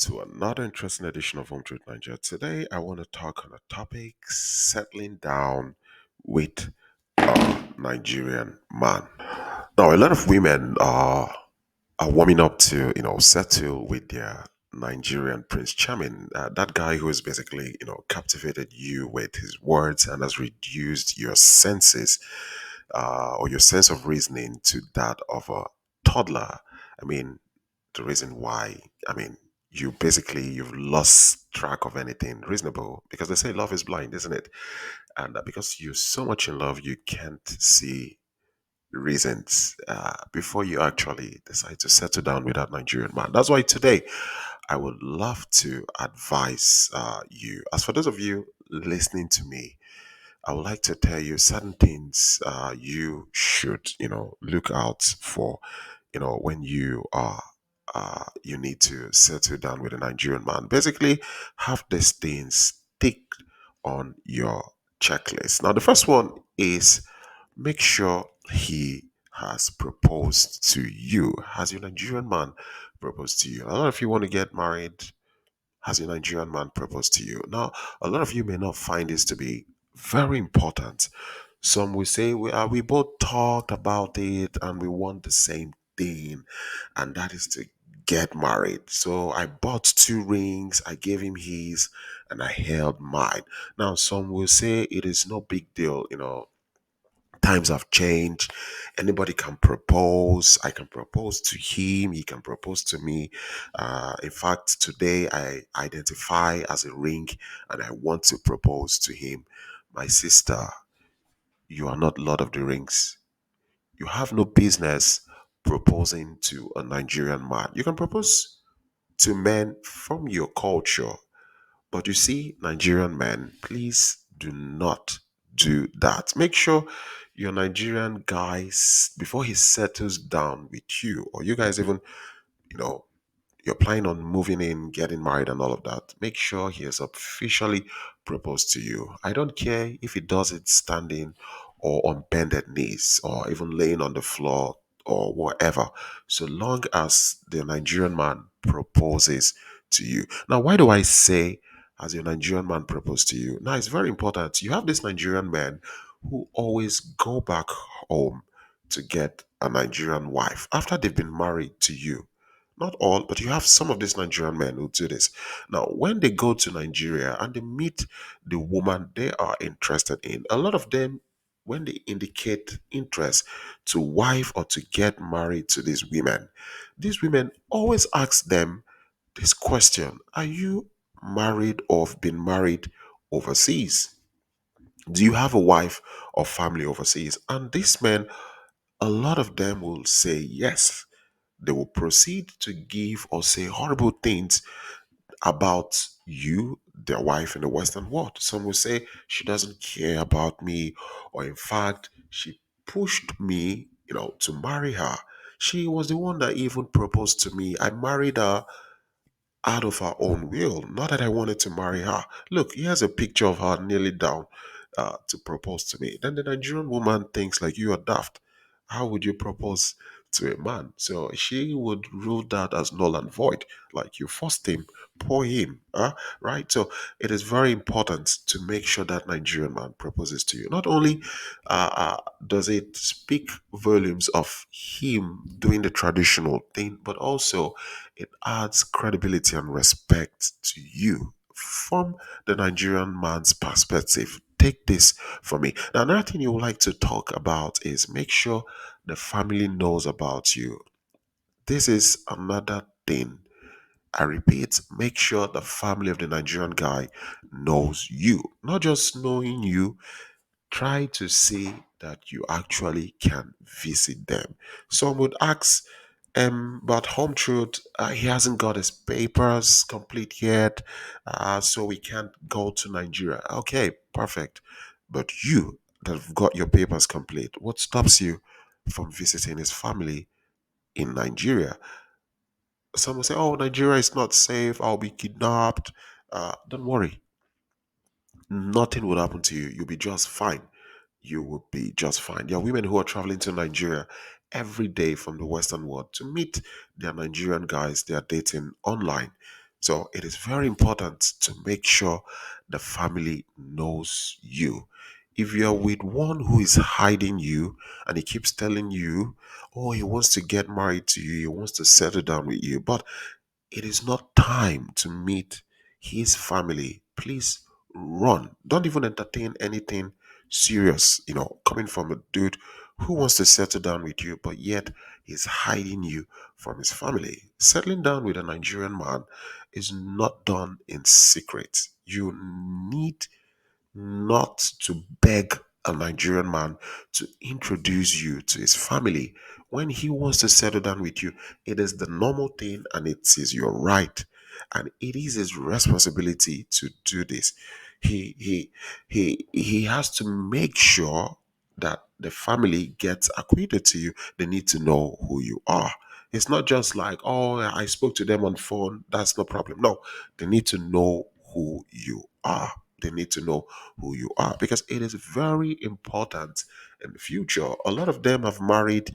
to another interesting edition of Home Truth Nigeria. Today, I want to talk on a topic: settling down with a Nigerian man. Now, a lot of women are warming up to, settle with their Nigerian Prince Charming, that guy who has basically, captivated you with his words and has reduced your senses or your sense of reasoning to that of a toddler. I mean, the reason why, you've lost track of anything reasonable because they say love is blind, isn't it? And because you're so much in love, you can't see reasons before you actually decide to settle down with that Nigerian man. That's why today I would love to advise you. As for those of you listening to me, I would like to tell you certain things you should, look out for, when you need to settle down with a Nigerian man. Basically, have these things ticked on your checklist. Now, the first one is make sure he has proposed to you. Has your Nigerian man proposed to you? A lot of you want to get married. Has your Nigerian man proposed to you? Now, a lot of you may not find this to be very important. Some will say we both talked about it and we want the same thing, and that is to get married. So I bought two rings, I gave him his, and I held mine. Now, some will say it is no big deal, times have changed. Anybody can propose. I can propose to him. He can propose to me. In fact, today I identify as a ring and I want to propose to him. My sister, you are not Lord of the Rings. You have no business proposing to a Nigerian man. You can propose to men from your culture, but you see, Nigerian men, please do not do that. Make sure your Nigerian guys, before he settles down with you, or you guys even, you know, you're planning on moving in, getting married, and all of that, make sure he has officially proposed to you. I don't care if he does it standing or on bended knees or even laying on the floor or whatever, so long as the Nigerian man proposes to you. Now, why do I say as your Nigerian man proposed to you? Now, it's very important. You have this Nigerian man who always go back home to get a Nigerian wife after they've been married to you. Not all, but you have some of these Nigerian men who do this. Now, when they go to Nigeria and they meet the woman they are interested in, a lot of them, when they indicate interest to wife or to get married to these women always ask them this question: are you married or have been married overseas? Do you have a wife or family overseas? And these men, a lot of them will say yes. They will proceed to give or say horrible things about you, their wife in the Western world. Some will say she doesn't care about me, or in fact, she pushed me, to marry her. She was the one that even proposed to me. I married her out of her own will. Not that I wanted to marry her. Look, here's a picture of her kneeling down to propose to me. Then the Nigerian woman thinks like you are daft. How would you propose to a man? So she would rule that as null and void. Like you forced him, poor him, right? So it is very important to make sure that Nigerian man proposes to you. Not only does it speak volumes of him doing the traditional thing, but also it adds credibility and respect to you from the Nigerian man's perspective. Take this from me. Now, another thing you would like to talk about is make sure the family knows about you. This is another thing. I repeat, make sure the family of the Nigerian guy knows you. Not just knowing you, try to see that you actually can visit them. Some would ask, but Home Truth, he hasn't got his papers complete yet, so we can't go to Nigeria. Okay, perfect. But you that have got your papers complete, what stops you from visiting his family in Nigeria? Some will say, oh, Nigeria is not safe, I'll be kidnapped. Don't worry, nothing will happen to you. You'll be just fine. You will be just fine. There are women who are traveling to Nigeria every day from the Western world to meet their Nigerian guys they are dating online. So it is very important to make sure the family knows you. If you're with one who is hiding you and he keeps telling you, oh, he wants to get married to you, he wants to settle down with you, but it is not time to meet his family, please run. Don't even entertain anything serious, coming from a dude who wants to settle down with you, but yet he's hiding you from his family. Settling down with a Nigerian man is not done in secret. You need not to beg a Nigerian man to introduce you to his family. When he wants to settle down with you, it is the normal thing and it is your right. And it is his responsibility to do this. He has to make sure that the family gets acquainted to you. They need to know who you are. It's not just like, oh, I spoke to them on phone. That's no problem. No, they need to know who you are. They need to know who you are because it is very important in the future. A lot of them have married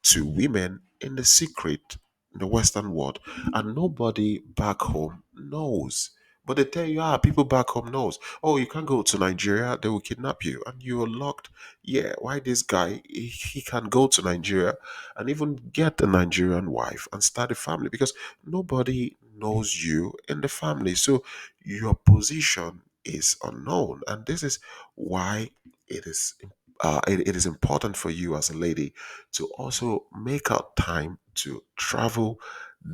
to women in the secret in the Western world, and nobody back home knows. But they tell you, people back home knows. Oh, you can't go to Nigeria; they will kidnap you, and you are locked. Yeah, why this guy? He can go to Nigeria and even get a Nigerian wife and start a family because nobody knows you in the family. So your position is unknown, and this is why it is important for you as a lady to also make out time to travel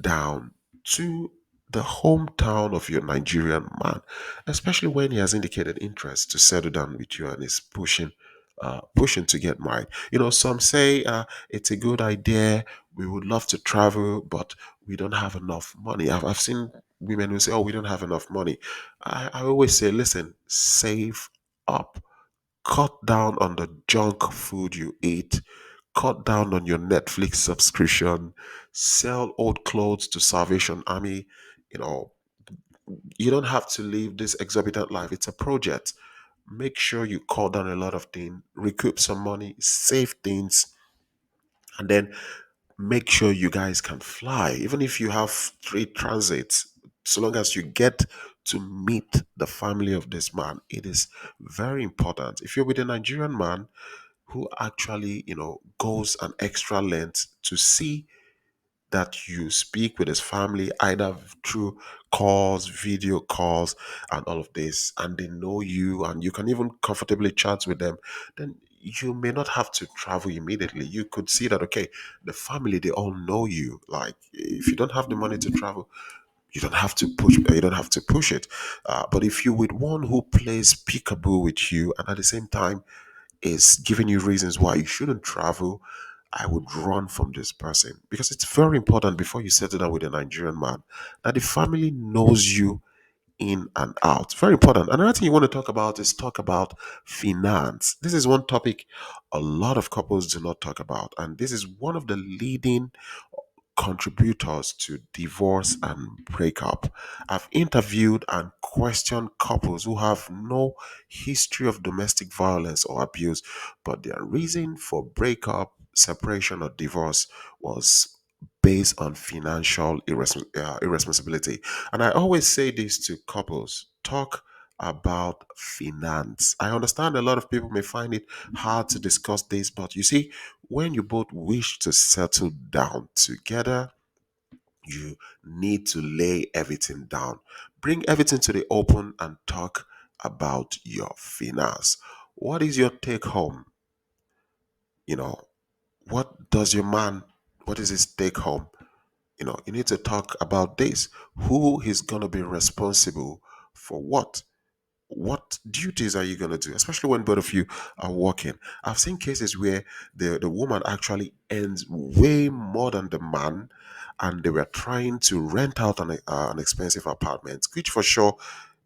down to the hometown of your Nigerian man, especially when he has indicated interest to settle down with you and is pushing to get married. Some say it's a good idea. We would love to travel, but we don't have enough money. I've seen women who say, "Oh, we don't have enough money." I always say, listen, save up, cut down on the junk food you eat, cut down on your Netflix subscription, sell old clothes to Salvation Army. You know, you don't have to live this exorbitant life. It's a project. Make sure you cut down a lot of things, recoup some money, save things, and then make sure you guys can fly. Even if you have three transits, so long as you get to meet the family of this man, it is very important. If you're with a Nigerian man who actually, goes an extra length to see that you speak with his family either through calls, video calls, and all of this, and they know you, and you can even comfortably chat with them, then you may not have to travel immediately. You could see that, okay, the family, they all know you. Like, if you don't have the money to travel, you don't have to push it. But if you with one who plays peekaboo with you and at the same time is giving you reasons why you shouldn't travel, I would run from this person because it's very important before you settle down with a Nigerian man that the family knows you in and out. Very important. Another thing you want to talk about is talk about finance. This is one topic a lot of couples do not talk about, and this is one of the leading contributors to divorce and breakup. I've interviewed and questioned couples who have no history of domestic violence or abuse, but their reason for breakup, separation, or divorce was based on financial irresponsibility. And I always say this to couples: talk about finance. I understand a lot of people may find it hard to discuss this, but you see, when you both wish to settle down together, you need to lay everything down. Bring everything to the open and talk about your finance. What is your take home? You know, what does your man, what is his take home? You need to talk about this. Who is going to be responsible for what? What duties are you going to do, especially when both of you are working? I've seen cases where the woman actually earns way more than the man, and they were trying to rent out an expensive apartment, which for sure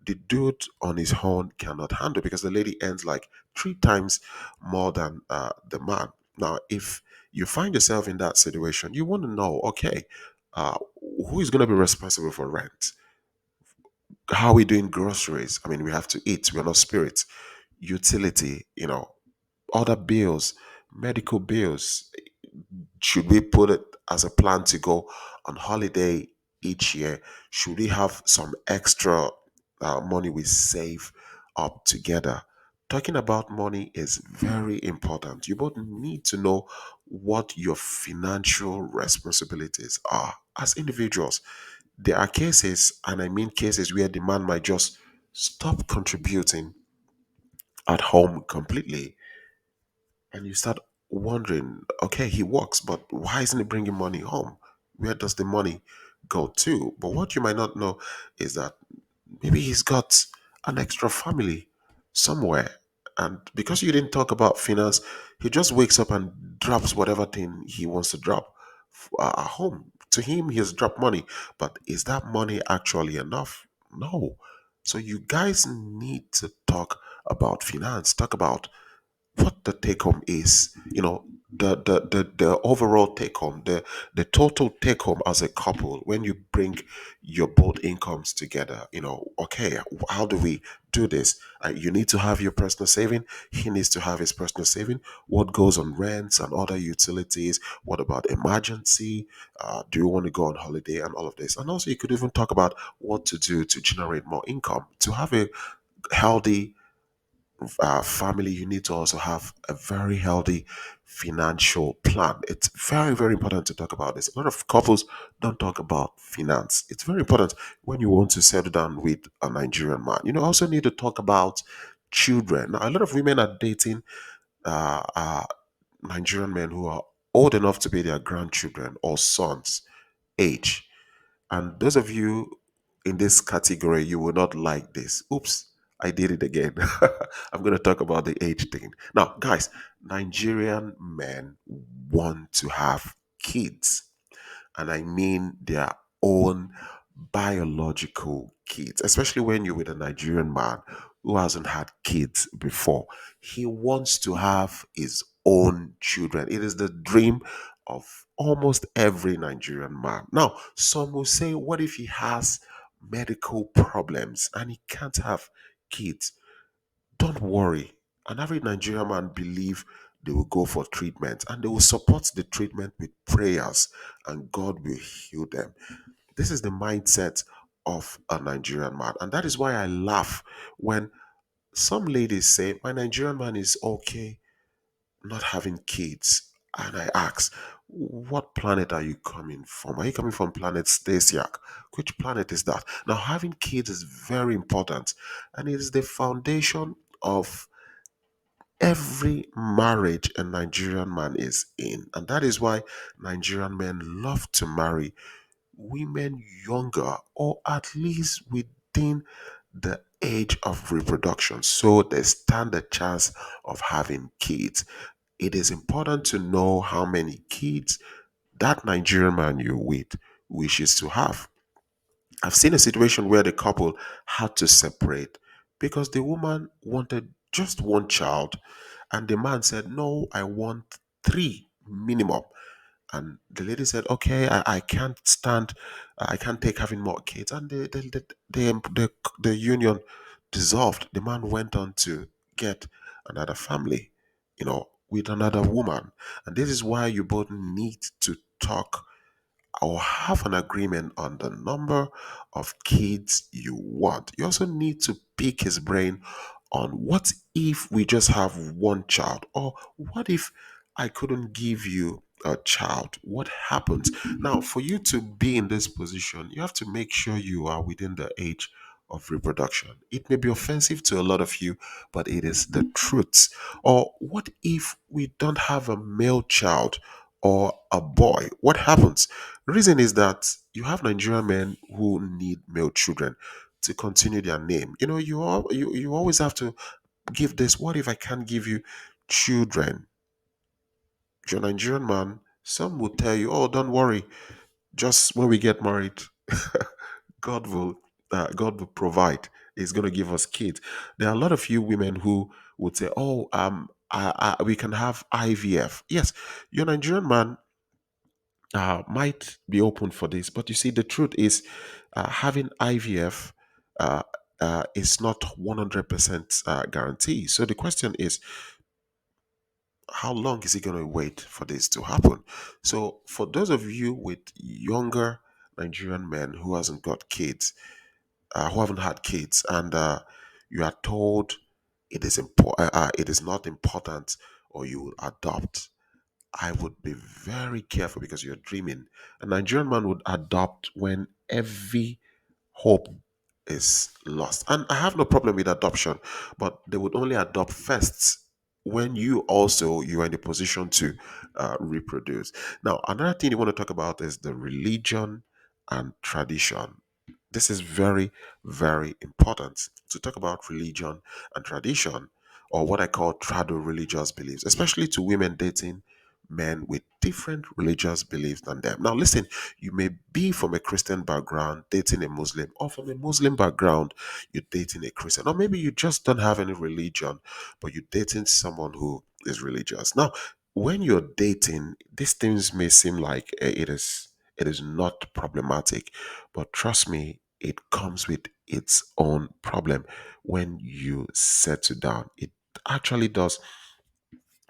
the dude on his own cannot handle because the lady earns like three times more than the man. Now, if you find yourself in that situation, you want to know, okay, uh, who is going to be responsible for rent? How are we doing groceries? I mean, we have to eat, we're not spirits. Utility, other bills, medical bills. Should we put it as a plan to go on holiday each year? Should we have some extra money we save up together? Talking about money is very important. You both need to know what your financial responsibilities are as individuals. There are cases, and I mean cases, where the man might just stop contributing at home completely, and you start wondering, okay, he works, but why isn't he bringing money home? Where does the money go to? But what you might not know is that maybe he's got an extra family somewhere. And because you didn't talk about finance, he just wakes up and drops whatever thing he wants to drop at home. To him, he has dropped money. But is that money actually enough? No. So you guys need to talk about finance, talk about what the take home is, the overall take home, the total take home as a couple when you bring your both incomes together. Okay, how do we do this? You need to have your personal saving, he needs to have his personal saving. What goes on rents and other utilities? What about emergency? Do you want to go on holiday and all of this? And also you could even talk about what to do to generate more income to have a healthy family. You need to also have a very healthy financial plan. It's very, very important to talk about this. A lot of couples don't talk about finance. It's very important when you want to settle down with a Nigerian man. Also need to talk about children. Now, a lot of women are dating Nigerian men who are old enough to be their grandchildren or sons age. And those of you in this category, you will not like this. Oops, I did it again. I'm going to talk about the age thing. Now, guys, Nigerian men want to have kids, and I mean their own biological kids, especially when you're with a Nigerian man who hasn't had kids before. He wants to have his own children. It is the dream of almost every Nigerian man. Now, some will say, what if he has medical problems and he can't have kids? Don't worry. An average Nigerian man believe they will go for treatment and they will support the treatment with prayers and God will heal them. This is the mindset of a Nigerian man. And that is why I laugh when some ladies say, my Nigerian man is okay not having kids. And I ask, what planet are you coming from? Are you coming from planet Stasiak? Which planet is that? Now, having kids is very important and it is the foundation of every marriage a Nigerian man is in. And that is why Nigerian men love to marry women younger or at least within the age of reproduction so they stand a chance of having kids. It is important to know how many kids that Nigerian man you're with wishes to have. I've seen a situation where the couple had to separate because the woman wanted just one child and the man said, no, I want three minimum. And the lady said, okay, I can't stand, I can't take having more kids. And the union dissolved. The man went on to get another family, with another woman. And this is why you both need to talk or have an agreement on the number of kids you want. You also need to pick his brain on what if we just have one child, or what if I couldn't give you a child? What happens? Now, for you to be in this position, you have to make sure you are within the age of reproduction. It may be offensive to a lot of you, but it is the truth. Or what if we don't have a male child or a boy? What happens? The reason is that you have Nigerian men who need male children to continue their name. You always have to give this. What if I can't give you children? If you're a Nigerian man, some will tell you, "Oh, don't worry. Just when we get married, God will God will provide. He's going to give us kids." There are a lot of you women who would say, "Oh, we can have IVF." Yes, your Nigerian man might be open for this, but you see, the truth is, having IVF uh, is not 100% guarantee. So the question is, how long is he going to wait for this to happen? So for those of you with younger Nigerian men who hasn't got kids, who haven't had kids, and you are told it is not important, or you will adopt, I would be very careful because you're dreaming. A Nigerian man would adopt when every hope is lost. And I have no problem with adoption, but they would only adopt first when you are in a position to reproduce. Now, another thing you want to talk about is the religion and tradition. This is very, very important to talk about religion and tradition, or what I call trado religious beliefs, especially to women dating men with different religious beliefs than them. Now, listen, you may be from a Christian background dating a Muslim, or from a Muslim background, you're dating a Christian, or maybe you just don't have any religion, but you're dating someone who is religious. Now, when you're dating, these things may seem like it is not problematic, but trust me, it comes with its own problem when you settle down. It actually does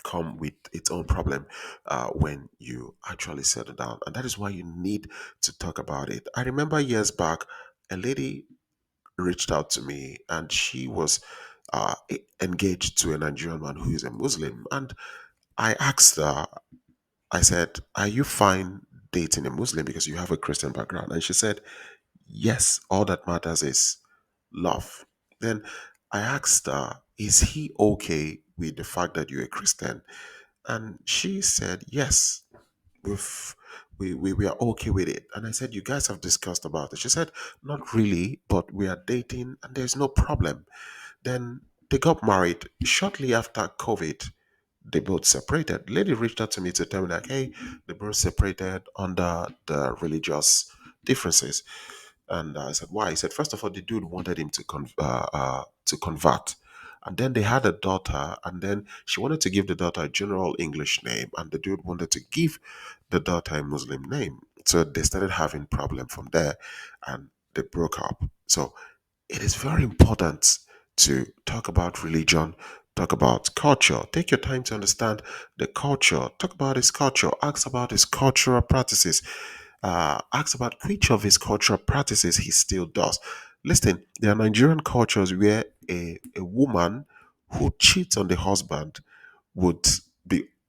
come with its own problem when you actually settle down. And that is why you need to talk about it. I remember years back, a lady reached out to me, and she was engaged to a Nigerian man who is a Muslim. And I asked her, I said, "Are you fine dating a Muslim because you have a Christian background?" And she said, "Yes, all that matters is love." Then I asked her, "Is he okay with the fact that you're a Christian?" And she said, "Yes, we've, we are okay with it." And I said, "You guys have discussed about it?" She said, "Not really, but we are dating and there's no problem." Then they got married. Shortly after COVID, they both separated. Lady reached out to me to tell me like, "Hey, they both separated under the religious differences." And I said, "Why?" He said, "First of all, the dude wanted him to convert, and then they had a daughter, and then she wanted to give the daughter a general English name, and the dude wanted to give the daughter a Muslim name. So they started having problem from there, and they broke up. So it is very important to talk about religion, talk about culture. Take your time to understand the culture. Talk about his culture. Ask about his cultural practices. Ask about which of his cultural practices he still does. Listen, there are Nigerian cultures where a woman who cheats on the husband would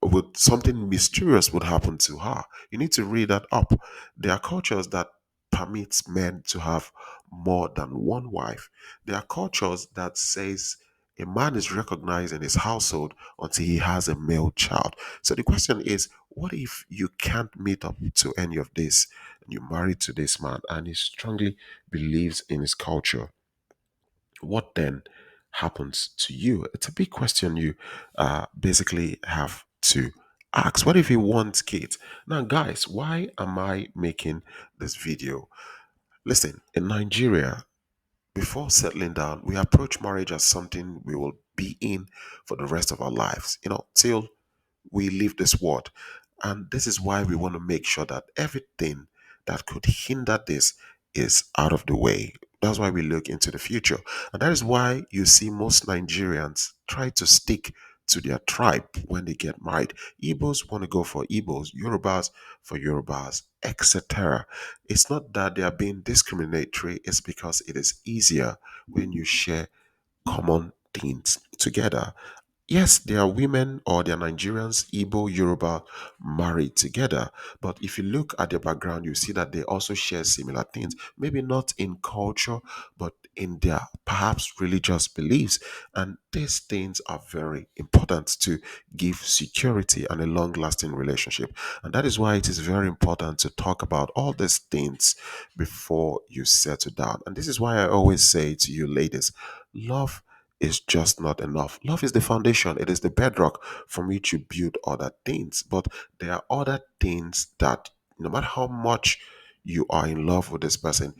would something mysterious would happen to her. You need to read that up. There are cultures that permits men to have more than one wife. There are cultures that says a man is recognized in his household until he has a male child. So the question is, what if you can't meet up to any of this and you're married to this man and he strongly believes in his culture? What then happens to you? It's a big question you basically have to ask. What if he wants kids? Now, guys, why am I making this video? Listen, in Nigeria, before settling down, we approach marriage as something we will be in for the rest of our lives, till we leave this world. And this is why we want to make sure that everything that could hinder this is out of the way. That's why we look into the future. And that is why you see most Nigerians try to stick to their tribe when they get married. Igbos want to go for Igbos, Yorubas for Yorubas, etc. It's not that they are being discriminatory, it's because it is easier when you share common things together. Yes, there are women, or there are Nigerians, Igbo, Yoruba married together. But if you look at their background, you see that they also share similar things. Maybe not in culture, but in their perhaps religious beliefs. And these things are very important to give security and a long lasting relationship. And that is why it is very important to talk about all these things before you settle down. And this is why I always say to you, ladies, love is just not enough. Love is the foundation, it is the bedrock from which you build other things. But there are other things that, no matter how much you are in love with this person,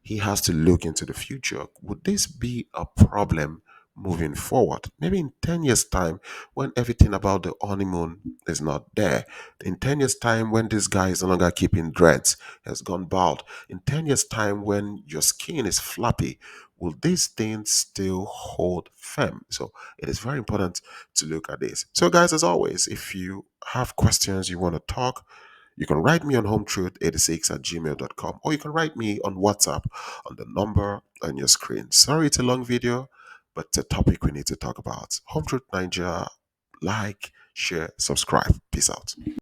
he has to look into the future. Would this be a problem moving forward? Maybe in 10 years' time, when everything about the honeymoon is not there. In 10 years' time, when this guy is no longer keeping dreads, has gone bald. In 10 years' time, when your skin is flappy, will these things still hold firm? So it is very important to look at this. So, guys, as always, if you have questions, you want to talk, You can write me on hometruth86@gmail.com, or you can write me on WhatsApp on the number on your screen. Sorry it's a long video, but it's a topic we need to talk about. Home Truth Nigeria, like, share, subscribe. Peace out.